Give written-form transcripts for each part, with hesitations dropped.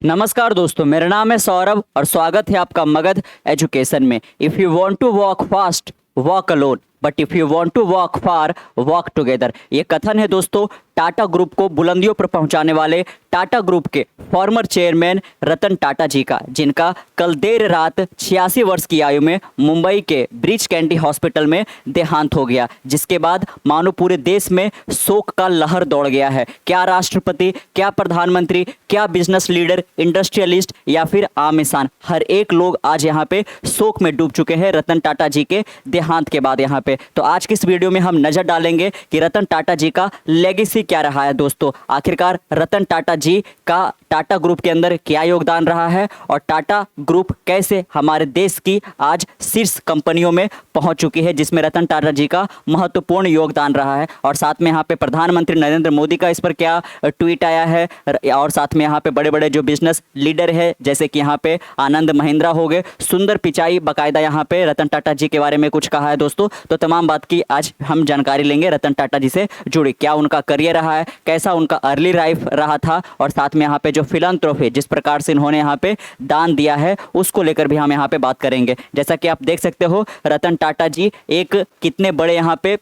नमस्कार दोस्तों, मेरा नाम है सौरभ और स्वागत है आपका मगध एजुकेशन में। If you want to walk fast walk alone, but if you want to walk far walk together. ये कथन है दोस्तों टाटा ग्रुप को बुलंदियों पर पहुंचाने वाले टाटा ग्रुप के फॉर्मर चेयरमैन रतन टाटा जी का, जिनका कल देर रात 86 वर्ष की आयु में मुंबई के ब्रीच कैंडी हॉस्पिटल में देहांत हो गया, जिसके बाद मानो पूरे देश में शोक का लहर दौड़ गया है। क्या राष्ट्रपति, क्या प्रधानमंत्री, क्या बिजनेस लीडर, इंडस्ट्रियलिस्ट या फिर आम इंसान, हर एक लोग आज यहाँ पे शोक में डूब चुके हैं रतन टाटा जी के देहांत के बाद। यहाँ पे तो आज की इस वीडियो में हम नजर डालेंगे कि रतन टाटा जी का लेगेसी क्या रहा है दोस्तों। आखिरकार रतन टाटा जी का टाटा ग्रुप के अंदर क्या योगदान रहा है और टाटा ग्रुप कैसे हमारे देश की आज शीर्ष कंपनियों में पहुंच चुकी है, जिसमें रतन टाटा जी का महत्वपूर्ण योगदान रहा है। और साथ में यहाँ पे प्रधानमंत्री नरेंद्र मोदी का इस पर क्या ट्वीट आया है, और साथ में यहाँ पे बड़े बड़े जो बिजनेस लीडर है जैसे कि यहाँ पे आनंद महिंद्रा हो गए, सुंदर पिचाई बाकायदा यहाँ पे रतन टाटा जी के बारे में कुछ कहा है दोस्तों। तो तमाम बात की आज हम जानकारी लेंगे रतन टाटा जी से जुड़ी, क्या उनका करियर रहा है, कैसा उनका अर्ली लाइफ रहा था, और साथ में यहाँ पे जो फिलैंथ्रोपी जिस प्रकार से इन्होंने यहाँ पे दान दिया है उसको लेकर भी हम यहाँ पे बात करेंगे। जैसा कि आप देख सकते हो रतन टाटा जी एक कितने बड़े यहाँ पे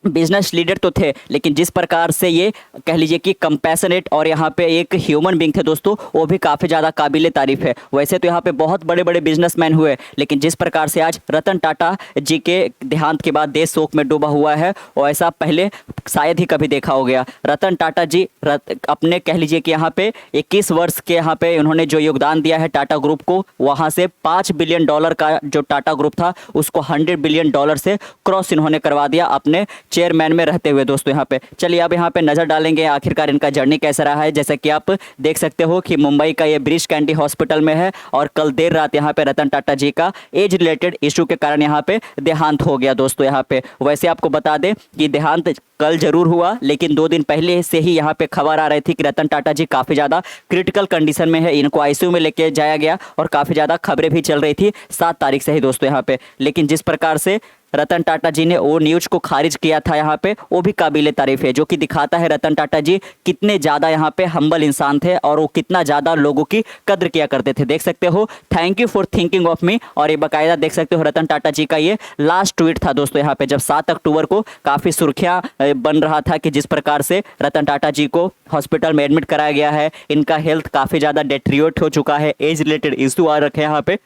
बिजनेस लीडर तो थे, लेकिन जिस प्रकार से ये कह लीजिए कि कंपैशनेट और यहाँ पे एक ह्यूमन बीइंग थे दोस्तों, वो भी काफ़ी ज़्यादा काबिले तारीफ है। वैसे तो यहाँ पे बहुत बड़े बड़े बिजनेसमैन हुए, लेकिन जिस प्रकार से आज रतन टाटा जी के देहांत के बाद देश शोक में डूबा हुआ है वो ऐसा पहले शायद ही कभी देखा हो गया। रतन टाटा जी अपने कह लीजिए कि यहाँ पे 21 वर्ष के यहाँ पे उन्होंने जो योगदान दिया है टाटा ग्रुप को, वहाँ से $5 बिलियन का जो टाटा ग्रुप था उसको $100 बिलियन से क्रॉस इन्होंने करवा दिया अपने चेयरमैन में रहते हुए दोस्तों। यहाँ पे चलिए अब यहाँ पे नजर डालेंगे आखिरकार इनका जर्नी कैसा रहा है। जैसा कि आप देख सकते हो कि मुंबई का ये ब्रीच कैंडी हॉस्पिटल में है और कल देर रात यहाँ पे रतन टाटा जी का एज रिलेटेड इशू के कारण यहाँ पे देहांत हो गया दोस्तों। यहाँ पे वैसे आपको बता दें कि देहांत कल जरूर हुआ, लेकिन 2 दिन पहले से ही यहाँ पे खबर आ रही थी कि रतन टाटा जी काफ़ी ज़्यादा क्रिटिकल कंडीशन में है, इनको आईसीयू में लेके जाया गया और काफ़ी ज़्यादा खबरें भी चल रही थी 7 तारीख से ही दोस्तों यहाँ पे। लेकिन जिस प्रकार से रतन टाटा जी ने वो न्यूज़ को खारिज किया था यहाँ पे, वो भी काबिले तारीफ है, जो कि दिखाता है रतन टाटा जी कितने ज़्यादा यहाँ पे हम्बल इंसान थे और वो कितना ज़्यादा लोगों की कद्र किया करते थे। देख सकते हो thank you for thinking of me, और ये बाकायदा देख सकते हो रतन टाटा जी का ये लास्ट ट्वीट था दोस्तों यहाँ पे, जब 7 अक्टूबर को काफ़ी सुर्खियाँ बन रहा था कि जिस प्रकार से रतन टाटा जी को हॉस्पिटल में एडमिट कराया गया है, इनका हेल्थ काफ़ी ज़्यादा डेट्रियोट हो चुका है, एज रिलेटेड इशू आ रखे हैं यहाँ पे,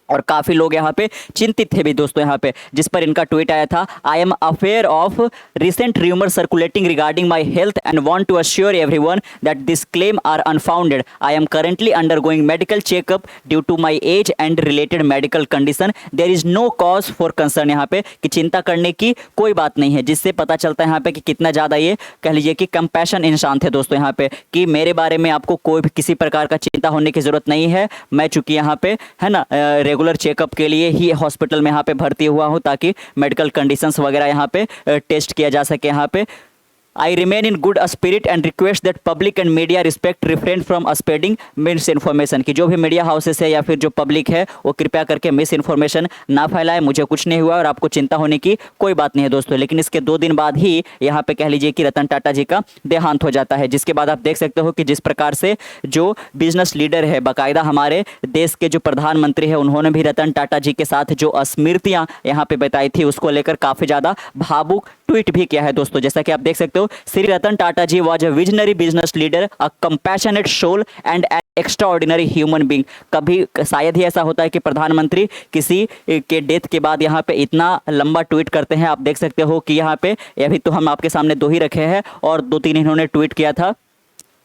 और काफ़ी लोग यहाँ पे चिंतित थे भी दोस्तों यहाँ पे। जिस पर इनका ट्वीट आया था, I am aware of recent rumour circulating regarding my health and want to assure everyone that this claim are unfounded. I am currently undergoing medical checkup due to my age and related medical condition, there is no cause for concern. यहाँ पे कि चिंता करने की कोई बात नहीं है, जिससे पता चलता है यहाँ पे कि कितना ज़्यादा ये कह लीजिए कि कंपैशन इंसान थे दोस्तों यहाँ पे, कि मेरे बारे में आपको कोई भी किसी प्रकार का चिंता होने की ज़रूरत नहीं है। मैं चूँकि यहाँ पे है ना रेगुलर चेकअप के लिए ही हॉस्पिटल में यहाँ पे भर्ती हुआ हूँ, ताकि मेडिकल कंडीशंस वगैरह यहाँ पे टेस्ट किया जा सके। यहाँ पे I remain in good spirit and request that public and media respect refrain from spreading misinformation। कि जो भी मीडिया हाउसेस है या फिर जो पब्लिक है वो कृपया करके मिस इन्फॉर्मेशन ना फैलाए। मुझे कुछ नहीं हुआ और आपको चिंता होने की कोई बात नहीं है दोस्तों। लेकिन इसके 2 दिन बाद ही यहाँ पे कह लीजिए कि रतन टाटा जी का देहांत हो जाता है, जिसके बाद आप देख सकते हो कि जिस प्रकार से जो बिजनेस लीडर है, बाकायदा हमारे देश के जो प्रधानमंत्री है, उन्होंने भी रतन टाटा जी के साथ जो स्मृतियाँ यहाँ पे बताई थी उसको लेकर काफ़ी ज़्यादा भावुक ट्वीट भी किया है दोस्तों। जैसा कि आप देख सकते हो, Shri Ratan Tata ji was a visionary business leader, a compassionate soul and an extraordinary human being. कभी शायद ही ऐसा होता है कि प्रधानमंत्री किसी के डेथ के बाद यहाँ पे इतना लंबा ट्वीट करते हैं। आप देख सकते हो कि यहाँ पे अभी तो हम आपके सामने 2 ही रखे हैं और 2-3 इन्होंने ट्वीट किया था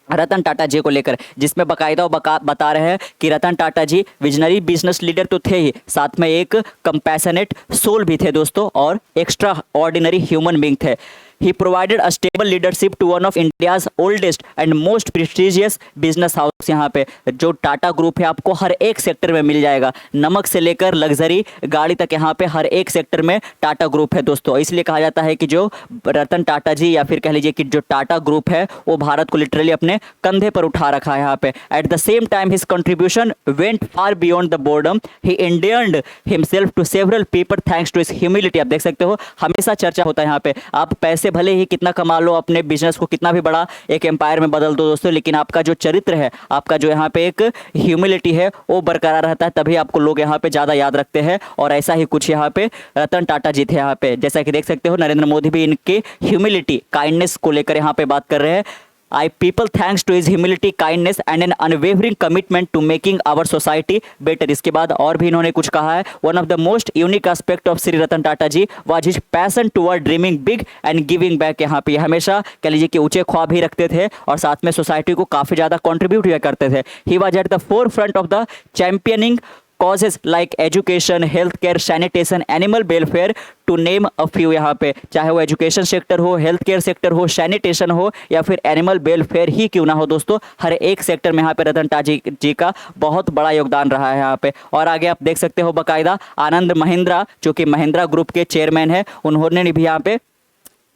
रतन टाटा जी को लेकर, जिसमें बाकायदा बता रहे हैं कि रतन टाटा जी विजनरी बिजनेस लीडर तो थे ही, साथ में एक कंपैशनेट सोल भी थे दोस्तों और एक्स्ट्रा ऑर्डिनरी ह्यूमन बीइंग थे। He provided a stable leadership to one of India's oldest and most prestigious business house। यहाँ पे जो टाटा ग्रुप है आपको हर एक सेक्टर में मिल जाएगा, नमक से लेकर लग्जरी गाड़ी तक यहाँ पे हर एक सेक्टर में टाटा ग्रुप है दोस्तों। इसलिए कहा जाता है कि जो रतन टाटा जी या फिर कह लीजिए कि जो टाटा ग्रुप है वो भारत को लिटरली अपने कंधे पर उठा रखा है यहाँ पे। At the same time his contribution went far beyond the boredom, he endeared himself to several people thanks to his humility। आप देख सकते हो हमेशा चर्चा होता है यहाँ पे, आप पैसे भले ही कितना कमा लो, अपने बिजनेस को कितना भी बड़ा एक एम्पायर में बदल दो दोस्तों, लेकिन आपका जो चरित्र है, आपका जो यहाँ पे एक ह्यूमिलिटी है वो बरकरार रहता है, तभी आपको लोग यहाँ पे ज़्यादा याद रखते हैं। और ऐसा ही कुछ यहाँ पे रतन टाटा जी थे यहाँ पे, जैसा कि देख सकते हो नरेंद्र मोदी भी इनके ह्यूमिलिटी काइंडनेस को लेकर यहाँ पे बात कर रहे हैं। I people thanks to his humility, kindness and an unwavering commitment to making our society better। इसके बाद और भी इन्होंने कुछ कहा है। One of the most unique aspect of Shri Ratan Tata ji was his passion toward dreaming big and giving back। यहाँ पे हमेशा कह लीजिए कि ऊंचे ख्वाब ही रखते थे और साथ में सोसाइटी को काफ़ी ज़्यादा कंट्रीब्यूट किया करते थे। He was at the forefront of the championing causes like education, healthcare, sanitation, animal welfare to name a few। यहाँ पे चाहे वो एजुकेशन सेक्टर हो, हेल्थ केयर सेक्टर हो, सैनिटेशन हो या फिर एनिमल वेलफेयर ही क्यों ना हो दोस्तों, हर एक सेक्टर में यहाँ पे रतन टाटा जी का बहुत बड़ा योगदान रहा है यहाँ पे। और आगे आप देख सकते हो बाकायदा आनंद महिंद्रा जो कि महिंद्रा ग्रुप के चेयरमैन है, उन्होंने भी यहाँ पे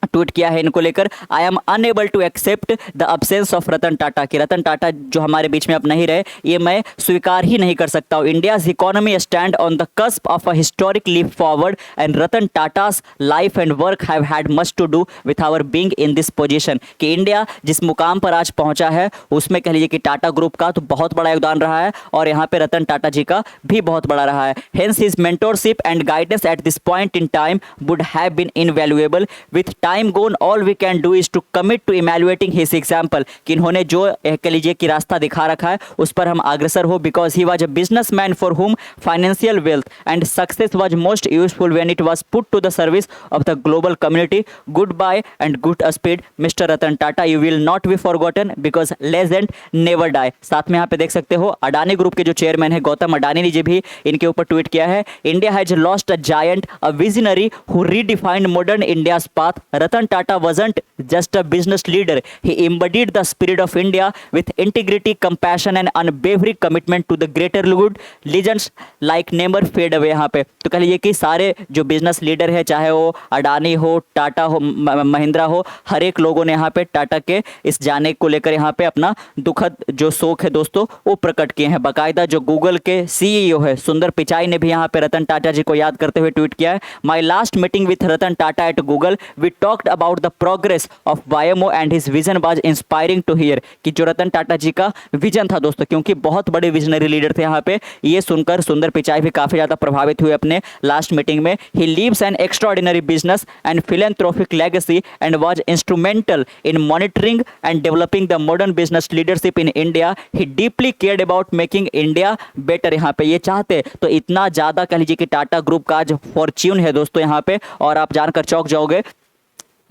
ट्वीट किया है इनको लेकर। I am unable to accept the absence of Ratan Tata, कि रतन टाटा जो हमारे बीच में अब नहीं रहे ये मैं स्वीकार ही नहीं कर सकता हूँ। India's economy stand on the cusp of a historic leap forward and Ratan Tata's life and work have had much to do with our being in this position. कि इंडिया जिस मुकाम पर आज पहुंचा है उसमें कह लीजिए कि टाटा ग्रुप का तो बहुत बड़ा योगदान रहा है और यहाँ पे रतन टाटा जी का भी बहुत बड़ा रहा है। Hence his mentorship and guidance at this point in time would have been invaluable. With time gone all we can do is to commit to evaluating his example. कि इन्होंने जो कह लीजिए कि रास्ता दिखा रखा है उस पर हम अग्रसर हो, because he was a businessman for whom financial wealth and success was most useful when it was put to the service of the global community. Goodbye and good speed mister Ratan Tata, you will not be forgotten because legend never die. साथ में यहाँ पे देख सकते हो Adani group के जो chairman है गौतम अडानी जी भी इनके ऊपर ट्वीट किया है। India has lost a giant, a visionary who redefined modern India's path. Ratan Tata wasn't just a business leader, he embodied the spirit of India with integrity, compassion and unwavering commitment to the greater good। Legends like never fade away। यहाँ पे तो कह लीजिए कि सारे जो business leader है, चाहे वो अडानी हो, टाटा हो, महिंद्रा हो, हर एक लोगों ने यहाँ पे टाटा के इस जाने को लेकर यहाँ पे अपना दुखद जो शोक है दोस्तों वो प्रकट किए हैं। बाकायदा जो गूगल के CEO है सुंदर पिचाई ने भी यहाँ पे रतन टाटा जी को याद करते हुए ट्वीट किया है। My last meeting with Ratan Tata at Google we talked about the progress of Waymo and his vision was inspiring to hear. कि जो रतन टाटा जी का विजन था दोस्तों, क्योंकि बहुत बड़े विजनरी लीडर थे यहाँ पे, ये सुनकर सुंदर पिचाई भी काफी ज्यादा प्रभावित हुए अपने लास्ट मीटिंग में। He leaves an extraordinary business and philanthropic legacy and was instrumental in monitoring and developing the modern business leadership in India. He deeply cared about making India better. यहाँ पे ये चाहते तो इतना ज्यादा कह लीजिए कि टाटा ग्रुप का आज फॉर्च्यून है दोस्तों यहाँ पे, और आप जानकर चौंक जाओगे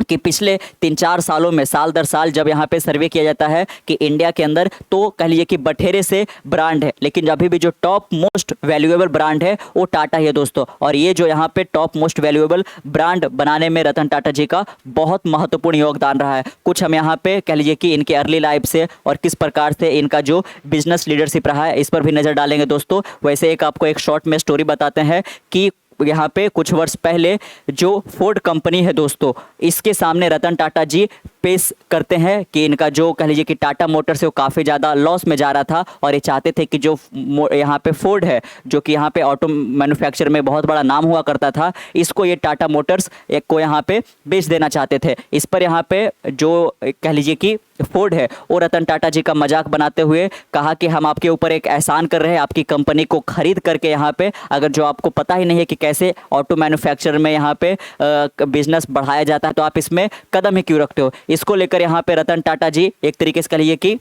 कि पिछले 3-4 सालों में साल दर साल जब यहाँ पे सर्वे किया जाता है कि इंडिया के अंदर, तो कह लीजिए कि बठेरे से ब्रांड है, लेकिन अभी भी जो टॉप मोस्ट वैल्यूएबल ब्रांड है वो टाटा ही है दोस्तों। और ये जो यहाँ पे टॉप मोस्ट वैल्यूएबल ब्रांड बनाने में रतन टाटा जी का बहुत महत्वपूर्ण योगदान रहा है। कुछ हम यहाँ पे कह लीजिए कि इनके अर्ली लाइफ से और किस प्रकार से इनका जो बिजनेस लीडरशिप रहा है इस पर भी नज़र डालेंगे दोस्तों। वैसे एक आपको एक शॉर्ट में स्टोरी बताते हैं कि यहाँ पे कुछ वर्ष पहले जो फोर्ड कंपनी है दोस्तों, इसके सामने रतन टाटा जी पेश करते हैं कि इनका जो कह लीजिए कि टाटा मोटर्स है वो काफ़ी ज़्यादा लॉस में जा रहा था और ये चाहते थे कि जो यहाँ पे फोर्ड है जो कि यहाँ पे ऑटो मैन्युफैक्चर में बहुत बड़ा नाम हुआ करता था, इसको ये टाटा मोटर्स एक को यहाँ पे बेच देना चाहते थे। इस पर यहाँ पे जो कह लीजिए कि फोर्ड है वो रतन टाटा जी का मजाक बनाते हुए कहा कि हम आपके ऊपर एक एहसान कर रहे हैं, आपकी कंपनी को खरीद करके यहाँ पे, अगर जो आपको पता ही नहीं है कि कैसे ऑटो मैन्युफैक्चर में यहाँ पे बिजनेस बढ़ाया जाता है तो आप इसमें कदम ही क्यों रखते हो। इसको लेकर यहाँ पे रतन टाटा जी एक तरीके से कह लीजिए कि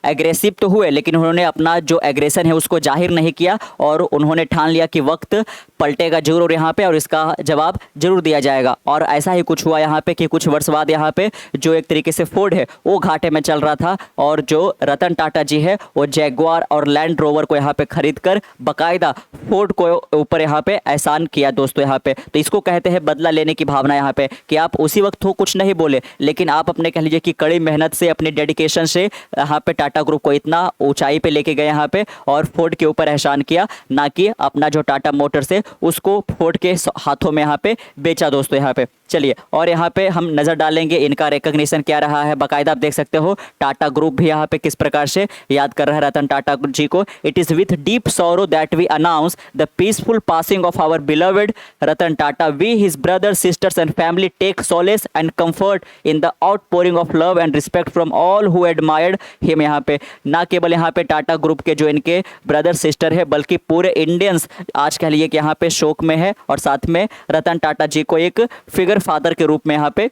एग्रेसिव तो हुए, लेकिन उन्होंने अपना जो एग्रेशन है उसको जाहिर नहीं किया और उन्होंने ठान लिया कि वक्त पलटेगा जरूर यहाँ पे और इसका जवाब जरूर दिया जाएगा। और ऐसा ही कुछ हुआ यहाँ पे कि कुछ वर्ष बाद यहाँ पे जो एक तरीके से फोर्ड है वो घाटे में चल रहा था और जो रतन टाटा जी है वो जैगुआर और लैंड रोवर को यहाँ पे खरीद कर बाकायदा फोर्ड को ऊपर यहाँ पे एहसान किया दोस्तों यहाँ पे। तो इसको कहते हैं बदला लेने की भावना यहाँ पे, कि आप उसी वक्त हो कुछ नहीं बोले, लेकिन आप अपने कह लीजिए कि कड़ी मेहनत से, अपने डेडिकेशन से यहाँ पे टाटा ग्रुप को इतना ऊंचाई पे लेके गए यहाँ पे और फोर्ड के ऊपर एहसान किया, ना कि अपना जो टाटा मोटर्स है उसको फोर्ड के हाथों में यहाँ पे बेचा दोस्तों यहाँ पे। चलिए, और यहाँ पे हम नज़र डालेंगे इनका रिकग्निशन क्या रहा है। बाकायदा आप देख सकते हो टाटा ग्रुप भी यहाँ पे किस प्रकार से याद कर रहा है रतन टाटा जी को। It is with deep sorrow that we announce the peaceful passing of our beloved Ratan Tata. We his brothers, sisters and family take solace and comfort in the outpouring of love and respect from all who admired him। यहाँ पे ना केवल यहाँ पे Tata group के जो इनके brother sister है, बल्कि पूरे इंडियंस आज कह लीजिए कि यहाँ पे शोक में है, और साथ में रतन टाटा जी को एक फिगर फादर के रूप में यहाँ पे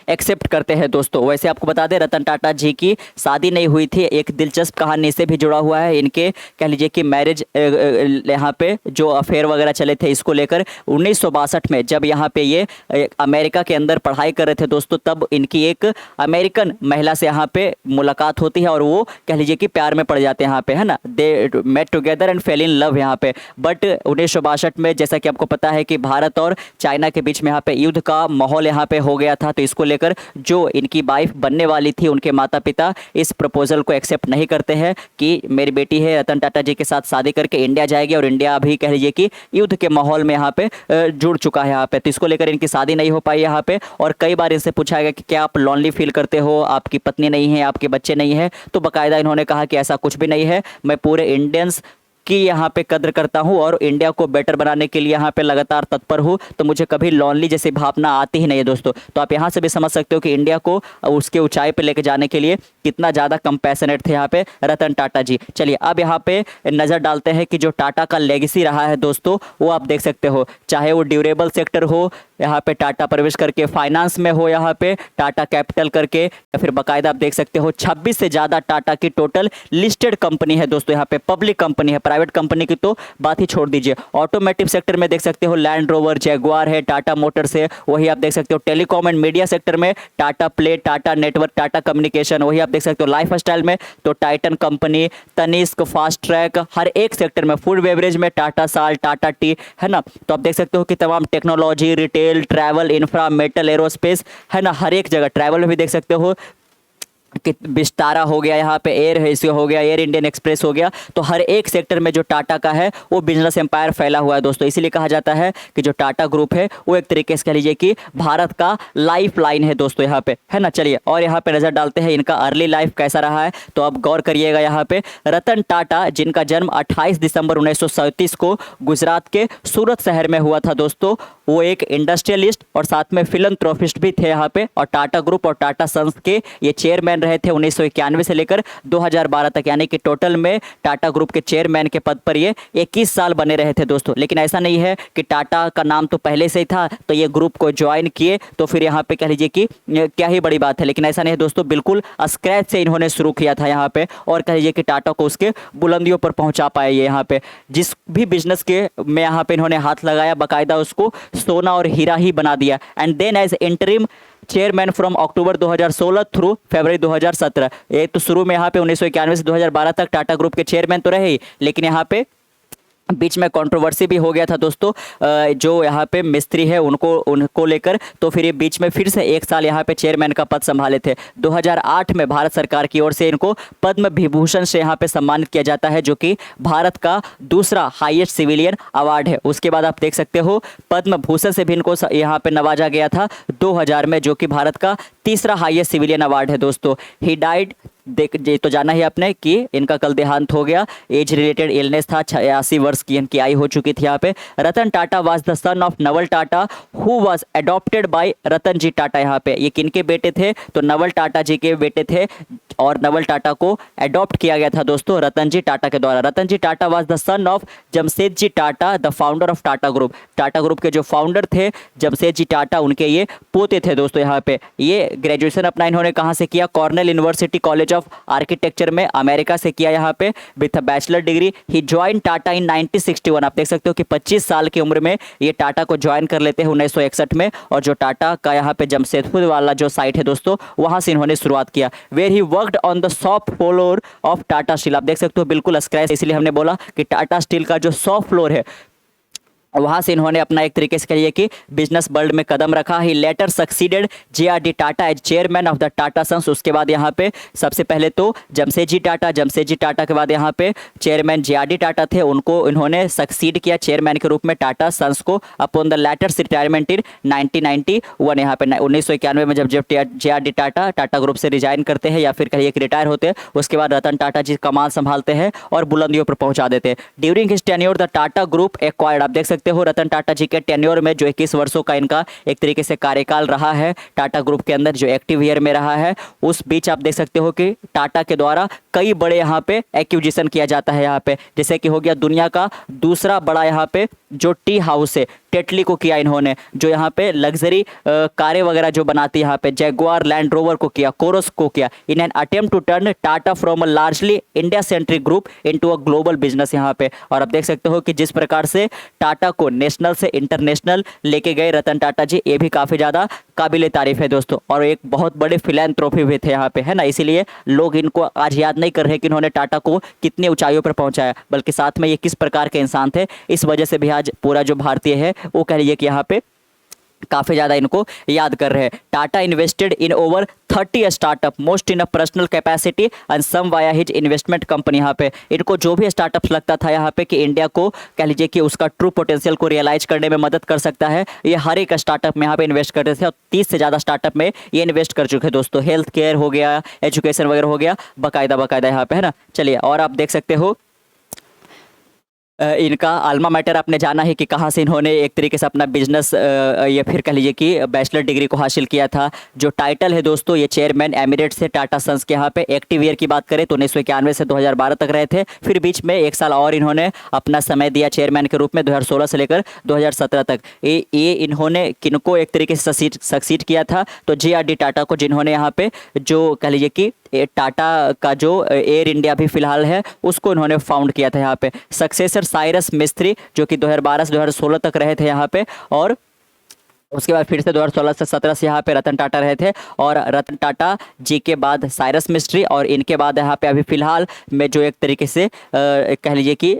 एक्सेप्ट करते हैं दोस्तों। वैसे आपको बता दें रतन टाटा जी की शादी नहीं हुई थी, एक दिलचस्प कहानी से भी जुड़ा हुआ है। इनके कह लीजिए कि मैरिज यहाँ पे जो अफेयर वगैरह चले थे इसको लेकर 1962 में जब यहाँ पे ये अमेरिका के अंदर पढ़ाई कर रहे थे दोस्तों, तब इनकी एक अमेरिकन महिला से यहाँ पे मुलाकात होती है और वो कह लीजिए कि प्यार में पड़ जाते हैं यहाँ पे, है ना। They met together and fell in love यहाँ पे। बट 1962 में जैसा कि आपको पता है कि भारत और चाइना के बीच में यहाँ पे युद्ध का माहौल यहाँ पे हो गया था, तो इसको लेकर जो इनकी वाइफ बनने वाली थी उनके माता पिता इस प्रपोजल को एक्सेप्ट नहीं करते हैं कि मेरी बेटी है रतन टाटा जी के साथ शादी करके इंडिया जाएगी, और इंडिया अभी कह लीजिए कि युद्ध के माहौल में यहाँ पे जुड़ चुका है यहाँ पे। तो इसको लेकर इनकी शादी नहीं हो पाई यहाँ पे, और कई बार इनसे पूछा गया कि क्या आप लॉनली फील करते हो, आपकी पत्नी नहीं है, आपके बच्चे नहीं है, तो बाकायदा इन्होंने कहा कि ऐसा कुछ भी नहीं है, मैं पूरे इंडियंस की यहाँ पे कद्र करता हूँ और इंडिया को बेटर बनाने के लिए यहाँ पे लगातार तत्पर हूँ, तो मुझे कभी लॉनली जैसी भावना आती ही नहीं है दोस्तों। तो आप यहाँ से भी समझ सकते हो कि इंडिया को उसके ऊंचाई पे लेके जाने के लिए कितना ज़्यादा कंपैशनेट थे यहाँ पे रतन टाटा जी। चलिए अब यहाँ पे नज़र डालते हैं कि जो टाटा का लेगेसी रहा है दोस्तों, वो आप देख सकते हो, चाहे वो ड्यूरेबल सेक्टर हो, यहाँ पे टाटा प्रवेश करके, फाइनेंस में हो, यहाँ पे टाटा कैपिटल करके, या फिर बाकायदा आप देख सकते हो 26 से ज़्यादा टाटा की टोटल लिस्टेड कंपनी है दोस्तों, यहाँ पे पब्लिक कंपनी है, प्राइवेट कंपनी की तो बात ही छोड़ दीजिए। ऑटोमेटिव सेक्टर में देख सकते हो लैंड रोवर, जैगुआर है, टाटा मोटर्स है, वही आप देख सकते हो टेलीकॉम एंड मीडिया सेक्टर में Tata play, Tata network, Tata communication, वही आप देख सकते हो लाइफ स्टाइल में तो Titan company, Tanishq, fast track, हर एक सेक्टर में, फूड बेवरेज में टाटा साल्ट, टाटा टी, है ना। तो आप देख सकते हो कि तमाम technology, retail, travel, infra, metal, aerospace, है ना, हर एक जगह ट्रैवल में भी देख सकते हो कि विस्तारा हो गया, यहाँ पे एयर एशिया हो गया, एयर इंडियन एक्सप्रेस हो गया, तो हर एक सेक्टर में जो टाटा का है वो बिजनेस एम्पायर फैला हुआ है दोस्तों। इसीलिए कहा जाता है कि जो टाटा ग्रुप है वो एक तरीके से कह लीजिए कि भारत का लाइफ लाइन है दोस्तों यहाँ पे, है ना। चलिए और यहाँ पे नज़र डालते हैं इनका अर्ली लाइफ कैसा रहा है, तो अब गौर करिएगा यहाँ पे। रतन टाटा जिनका जन्म 28 दिसंबर 1937 को गुजरात के सूरत शहर में हुआ था दोस्तों, वो एक इंडस्ट्रियलिस्ट और साथ में फिलंथ्रोपिस्ट भी थे यहाँ पे, और टाटा ग्रुप और टाटा सन्स के ये चेयरमैन रहे थे 1991 से लेकर 2012 तक, यानी कि टोटल में टाटा ग्रुप के चेयरमैन के पद पर ये 21 साल बने रहे थे दोस्तों। लेकिन ऐसा नहीं है कि टाटा का नाम तो पहले से ही था तो ये ग्रुप को ज्वाइन किए तो फिर यहाँ पे कह लीजिए कि क्या ही बड़ी बात है, लेकिन ऐसा नहीं है दोस्तों, बिल्कुल स्क्रैच से इन्होंने शुरू किया था यहाँ पे, और कह लीजिए कि टाटा को उसके बुलंदियों पर पहुँचा पाए ये यहाँ पे। जिस भी बिजनेस के में यहाँ पे इन्होंने हाथ लगाया बाकायदा उसको सोना और हीरा ही बना दिया। And then as interim chairman from October 2016 through February 2017, ये तो शुरू में यहाँ पे 1991 से 2012 तक टाटा ग्रुप के चेयरमैन तो रहे ही, लेकिन यहाँ पे बीच में कंट्रोवर्सी भी हो गया था दोस्तों, जो यहाँ पे मिस्त्री है उनको लेकर, तो फिर ये बीच में फिर से एक साल यहाँ पे चेयरमैन का पद संभाले थे। 2008 में भारत सरकार की ओर से इनको पद्म विभूषण से यहाँ पे सम्मानित किया जाता है, जो कि भारत का दूसरा हाईएस्ट सिविलियन अवार्ड है। उसके बाद आप देख सकते हो पद्म भूषण से भी इनको यहाँ पे नवाजा गया था 2000 में, जो कि भारत का तीसरा हाईएस्ट सिविलियन अवार्ड है दोस्तों। ही डाइड, देख ये तो जाना ही आपने कि इनका कल देहांत हो गया, एज रिलेटेड इलनेस था, 86 वर्ष की इनकी आयु हो चुकी थी यहाँ पे। Ratan Tata was the son of Naval Tata who was adopted by Ratan ji Tata. यहाँ पे ये किनके बेटे थे, तो नवल टाटा जी के बेटे थे, और नवल टाटा को अडॉप्ट किया गया था दोस्तों रतन जी टाटा के द्वारा। Ratan ji Tata was the son of Jamshed ji Tata, the founder of Tata group. Tata group के जो फाउंडर थे जमशेद जी टाटा, उनके ये पोते थे दोस्तों। यहाँ पे ये ग्रेजुएशन अपना इन्होंने कहाँ से किया, Cornell university college of architecture में अमेरिका से किया यहाँ पे with bachelor degree. He join Tata in 1961, आप देख सकते हो कि 25 साल की उम्र में ये टाटा को ज्वाइन कर लेते हैं 1961 में, और जो टाटा का यहाँ पे जमशेदपुर वाला जो साइट है दोस्तों, वहाँ से इन्होंने शुरुआत किया। Where he worked on the shop floor of Tata steel, आप देख सकते हो बिल्कुल स्क्रैच, इसलिए हमने बोला कि टाटा स्टील का जो शॉप फ्लोर है वहाँ से इन्होंने अपना एक तरीके से कहिए कि बिजनेस वर्ल्ड में कदम रखा। He later succeeded J R D. Tata as chairman of the Tata sons. उसके बाद यहाँ पे सबसे पहले तो जमशेदजी टाटा के बाद यहाँ पे चेयरमैन जे.आर.डी. टाटा थे, उनको इन्होंने सक्सीड किया चेयरमैन के रूप में टाटा सन्स को अपॉन द लेटर्स रिटायरमेंट इन 1991। यहाँ पे 1991 में जब जे.आर.डी. टाटा ग्रुप से रिजाइन करते हैं या फिर कहिए कि रिटायर होते हैं, उसके बाद रतन टाटा जी कमान संभालते हैं और बुलंदियों पर पहुंचा देते हैं। During his tenure the Tata group acquired, आप देख सकते हो रतन टाटा जी के टेन्योर में जो 21 वर्षों का इनका एक तरीके से कार्यकाल रहा है टाटा ग्रुप के अंदर, जो एक्टिव ईयर में रहा है, उस बीच आप देख सकते हो कि टाटा के द्वारा कई बड़े यहाँ पे एक्विजिशन किया जाता है। यहाँ पे जैसे कि हो गया दुनिया का दूसरा बड़ा यहाँ पे जो टी हाउस है टेटली को किया इन्होंने, जो यहाँ पे लग्जरी कारें वगैरह जो बनाती है यहाँ पे जैगुआर लैंड रोवर को किया, कोरस को किया, in an attempt to turn Tata from a largely India centric group into a global business यहाँ पे। और आप देख सकते हो कि जिस प्रकार से टाटा को नेशनल से इंटरनेशनल लेके गए रतन टाटा जी, ये भी काफ़ी ज़्यादा काबिल तारीफ है दोस्तों। और एक बहुत बड़े फिलैंथ्रोपी भी थे यहाँ पे, है ना, इसीलिए लोग इनको आज याद नहीं कर रहे कि इन्होंने टाटा को कितनी ऊंचाइयों पर पहुंचाया, बल्कि साथ में ये किस प्रकार के इंसान थे, इस वजह से भी आज पूरा जो भारतीय है वो कह लीजिए कि यहाँ पे काफ़ी ज़्यादा इनको याद कर रहे हैं। Tata invested in over 30 startup most in a personal capacity and some via his investment company. यहाँ पे इनको जो भी स्टार्टअप्स लगता था यहाँ पे कि इंडिया को कह लीजिए कि उसका ट्रू पोटेंशियल को रियलाइज करने में मदद कर सकता है, ये हर एक स्टार्टअप में यहाँ पे इन्वेस्ट करते थे और 30 से ज़्यादा स्टार्टअप में ये इन्वेस्ट कर चुके हैं दोस्तों। हेल्थ केयर हो गया, एजुकेशन वगैरह हो गया, बाकायदा यहाँ पे, है ना। चलिए, और आप देख सकते हो इनका अल्मा मैटर आपने जाना है कि कहाँ से इन्होंने एक तरीके से अपना बिजनेस या फिर कह लीजिए कि बैचलर डिग्री को हासिल किया था। जो टाइटल है दोस्तों, ये चेयरमैन एमिरेट्स से टाटा सन्स के यहाँ पे एक्टिव ईयर की बात करें तो 1991 से 2012 तक रहे थे, फिर बीच में एक साल और इन्होंने अपना समय दिया चेयरमैन के रूप में 2016 से लेकर 2017 तक। ये इन्होंने किनको एक तरीके से सक्सीड किया था, तो जे.आर.डी. टाटा को, जिन्होंने यहाँ पे जो कह लीजिए कि टाटा का जो एयर इंडिया भी फिलहाल है उसको इन्होंने फाउंड किया था यहाँ पे। सक्सेसर साइरस मिस्त्री जो कि 2012 से 2016 तक रहे थे यहाँ पे, और उसके बाद फिर से 2016 से 17 से यहाँ पे रतन टाटा रहे थे। और रतन टाटा जी के बाद साइरस मिस्ट्री, और इनके बाद यहाँ पे अभी फिलहाल में जो एक तरीके से कह लीजिए कि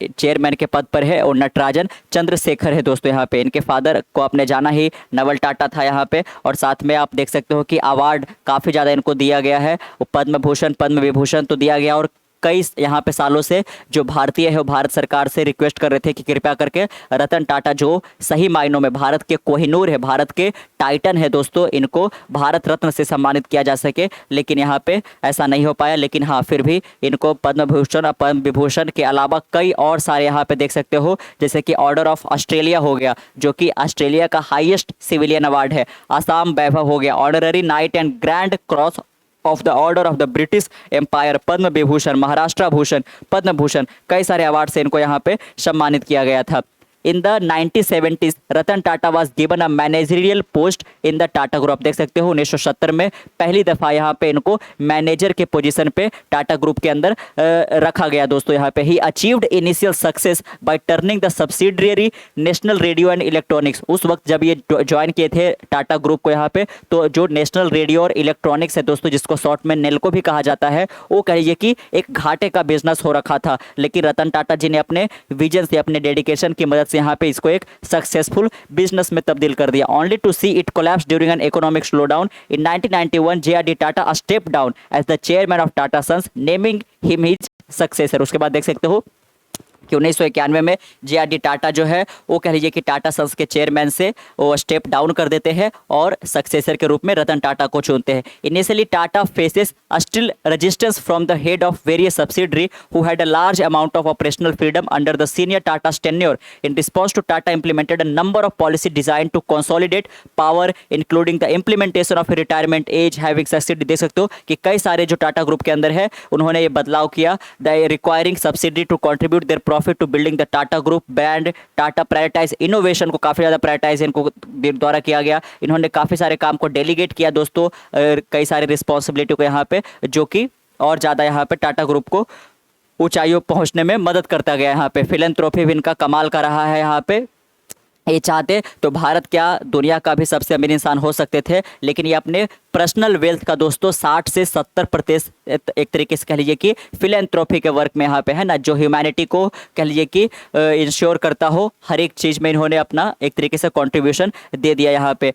चेयरमैन के पद पर है और नटराजन चंद्रशेखर है दोस्तों। यहाँ पे इनके फादर को आपने जाना ही, नवल टाटा था यहाँ पे। और साथ में आप देख सकते हो कि अवार्ड काफ़ी ज़्यादा इनको दिया गया है, पद्म भूषण पद्म विभूषण तो दिया गया। और कई यहाँ पे सालों से जो भारतीय है वो भारत सरकार से रिक्वेस्ट कर रहे थे कि कृपया करके रतन टाटा जो सही मायनों में भारत के कोहिनूर है, भारत के टाइटन है दोस्तों, इनको भारत रत्न से सम्मानित किया जा सके, लेकिन यहाँ पे ऐसा नहीं हो पाया। लेकिन हाँ, फिर भी इनको पद्म भूषण और पद्म विभूषण के अलावा कई और सारे यहाँ पे देख सकते हो, जैसे कि ऑर्डर ऑफ ऑस्ट्रेलिया हो गया जो कि ऑस्ट्रेलिया का हाईएस्ट सिविलियन अवार्ड है, आसाम वैभव हो गया, honorary knight and grand cross of the order of the British empire, Padma Vibhushan, Maharashtra Bhushan, Padma Bhushan, कई सारे अवार्ड से इनको यहाँ पे सम्मानित किया गया था। In the 1970s Ratan Tata was given a managerial post in the Tata group. देख सकते हो 1970 में पहली दफ़ा यहाँ पे इनको मैनेजर के पोजीशन पे टाटा ग्रुप के अंदर रखा गया दोस्तों। यहाँ पे he achieved initial success by turning the subsidiary national radio and electronics. उस वक्त जब ये ज्वाइन किए थे टाटा ग्रुप को यहाँ पे, तो जो नेशनल रेडियो और इलेक्ट्रॉनिक्स है दोस्तों, जिसको शॉर्ट में नेल्को भी कहा जाता है, वो कह लीजिए कि एक घाटे का बिजनेस हो रखा था। लेकिन रतन टाटा जी ने अपने विजन से, अपने डेडिकेशन की मदद से यहाँ पे इसको एक सक्सेसफुल बिजनेस में तब्दील कर दिया। Only to see it collapse during an economic slowdown in 1991 J R D. Tata step down as the chairman of Tata sons, naming him his successor. उसके बाद देख सकते हो कि 1991 में जे.आर.डी. टाटा जो है वो कह लीजिए कि टाटा सन्स के चेयरमैन से वो स्टेप डाउन कर देते हैं और सक्सेसर के रूप में रतन टाटा को चुनते हैं। Initially Tata faces still resistance from the head of various subsidiary who had a large amount of operational freedom under the senior Tata tenure. In response to Tata implemented a number of policy design to consolidate power including the implementation of retirement age having succeed. देख सकते हो कि कई सारे जो Tata group के अंदर है उन्होंने ये बदलाव किया, the requiring subsidy to contribute their profit to building the Tata group brand. Tata prioritise innovation को काफ़ी ज़्यादा प्रायोरिटाइज इनको द्वारा किया गया। इन्होंने काफ़ी सारे काम को डेलीगेट किया दोस्तों, कई सारे रिस्पॉन्सिबिलिटी को यहाँ पे, जो कि और ज़्यादा यहाँ पे टाटा ग्रुप को ऊंचाइयों पहुँचने में मदद करता गया। यहाँ पे फिलैंथ्रोपी भी इनका कमाल का रहा है। यहाँ पे ये चाहते तो भारत क्या दुनिया का भी सबसे अमीर इंसान हो सकते थे, लेकिन ये अपने पर्सनल वेल्थ का दोस्तों 60 से 70% एक तरीके से कह लीजिए कि फिलेंथ्रोपी के वर्क में यहाँ पे है ना, जो ह्यूमैनिटी को कह लीजिए कि इंश्योर करता हो, हर एक चीज़ में इन्होंने अपना एक तरीके से कंट्रीब्यूशन दे दिया यहाँ पे।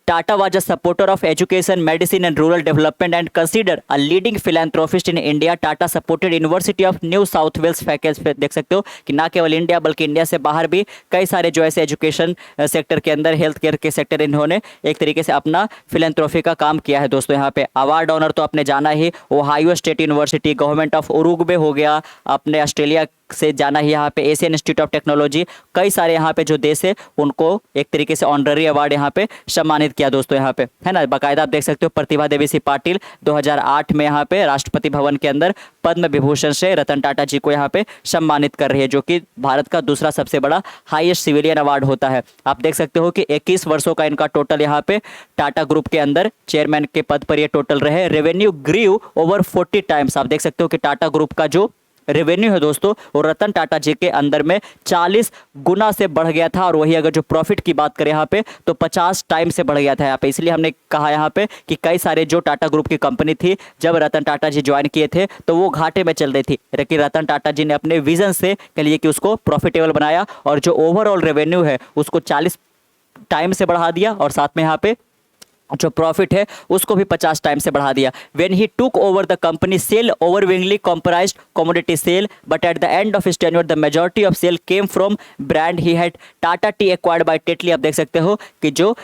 Tata was a supporter of education, medicine and rural development and considered a leading philanthropist in India. Tata supported University of New South Wales faculty। देख सकते हो कि ना केवल इंडिया बल्कि इंडिया से बाहर भी कई सारे जो ऐसे एजुकेशन सेक्टर के अंदर, हेल्थ केयर के सेक्टर, इन्होंने एक तरीके से अपना फिलेंथ्रोफी का काम किया है दोस्तों। यहाँ पे अवार्ड ऑनर तो आपने जाना ही, Ohio state university, government of Uruguay हो गया, अपने ऑस्ट्रेलिया से जाना ही, यहाँ पे एशियन इंस्टीट्यूट ऑफ टेक्नोलॉजी, कई सारे यहाँ पे जो देश है उनको एक तरीके से ऑनररी अवार्ड यहाँ पे सम्मानित किया दोस्तों। यहाँ पे है ना, बाकायदा आप देख सकते हो प्रतिभा देवी सिंह पाटिल 2008 में यहाँ पे राष्ट्रपति भवन के अंदर पद्म विभूषण से रतन टाटा जी को यहाँ पे सम्मानित कर रही है, जो कि भारत का दूसरा सबसे बड़ा हाईएस्ट सिविलियन अवार्ड होता है। आप देख सकते हो कि 21 वर्षों का इनका टोटल यहाँ पे टाटा ग्रुप के अंदर चेयरमैन के पद पर ये टोटल रहे। Revenue grew over 40 times. आप देख सकते हो कि टाटा ग्रुप का जो रेवेन्यू है दोस्तों वो रतन टाटा जी के अंदर में 40 गुना से बढ़ गया था, और वही अगर जो प्रॉफिट की बात करें यहाँ पे तो 50 टाइम से बढ़ गया था यहाँ पे। इसलिए हमने कहा यहाँ पे कि कई सारे जो टाटा ग्रुप की कंपनी थी जब रतन टाटा जी ज्वाइन किए थे तो वो घाटे में चल रही थी, लेकिन रतन टाटा जी ने अपने विजन से कह लीजिए कि उसको प्रॉफिटेबल बनाया, और जो ओवरऑल रेवेन्यू है उसको 40 टाइम से बढ़ा दिया, और साथ में यहाँ पे जो प्रॉफिट है उसको भी 50 टाइम से बढ़ा दिया। When he took over the company sale overwhelmingly comprised commodity sale, but at the end of his tenure the majority of sale came from brand he had Tata tea acquired by Tetley. आप देख सकते हो कि जो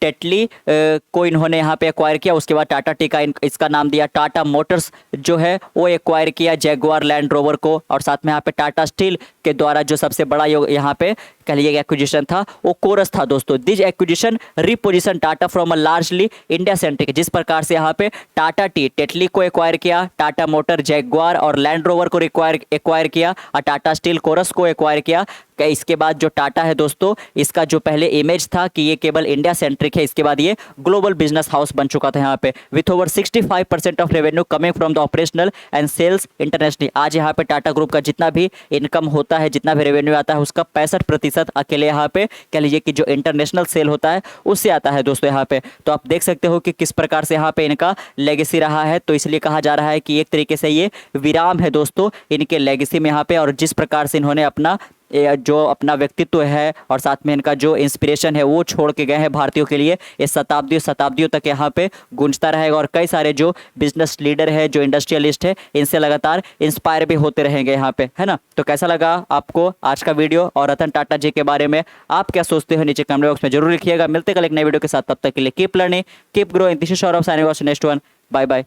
Tetley को इन्होंने यहाँ पे एक्वायर किया, उसके बाद टाटा टी का इसका नाम दिया। टाटा मोटर्स जो है वो एक्वायर किया जैगुआर लैंड रोवर को, और साथ में यहाँ पे टाटा स्टील के द्वारा जो सबसे बड़ा यहाँ पे कह लीजिए एक्विजिशन था वो कोरस था दोस्तों। This acquisition reposition Tata from a largely India centric. जिस प्रकार से यहाँ पे टाटा टी टेटली को एक्वायर किया, टाटा मोटर जैगुआर और लैंड रोवर को एक्वायर किया, और टाटा स्टील कोरस को एक्वायर किया। इसके बाद जो टाटा है दोस्तों, इसका जो पहले इमेज था कि ये केवल इंडिया सेंट्रिक है, इसके बाद ये ग्लोबल बिजनेस हाउस बन चुका था यहाँ पे, with over 65% of revenue coming from the operational and sales internationally. आज यहाँ पे टाटा ग्रुप का जितना भी इनकम होता है, जितना भी रेवेन्यू आता है, उसका 65% अकेले यहाँ पे कह लीजिए कि जो इंटरनेशनल सेल होता है उससे आता है दोस्तों यहाँ पे। तो आप देख सकते हो कि किस प्रकार से यहाँ पे इनका लेगेसी रहा है। तो इसलिए कहा जा रहा है कि एक तरीके से ये विराम है दोस्तों इनके लेगेसी में यहाँ पे, और जिस प्रकार से इन्होंने अपना जो अपना व्यक्तित्व है और साथ में इनका जो इंस्पिरेशन है वो छोड़ के गए हैं भारतीयों के लिए, ये शताब्दियों तक यहाँ पे गूंजता रहेगा। और कई सारे जो बिजनेस लीडर है, जो इंडस्ट्रियलिस्ट है, इनसे लगातार इंस्पायर भी होते रहेंगे यहाँ पे, है ना। तो कैसा लगा आपको आज का वीडियो और रतन टाटा जी के बारे में आप क्या सोचते हो नीचे कमेंट बॉक्स में जरूर लिखिएगा। मिलते कल एक नए वीडियो के साथ, तब तक के लिए keep learning keep growing. This is Saurabh signing off next one. Bye bye.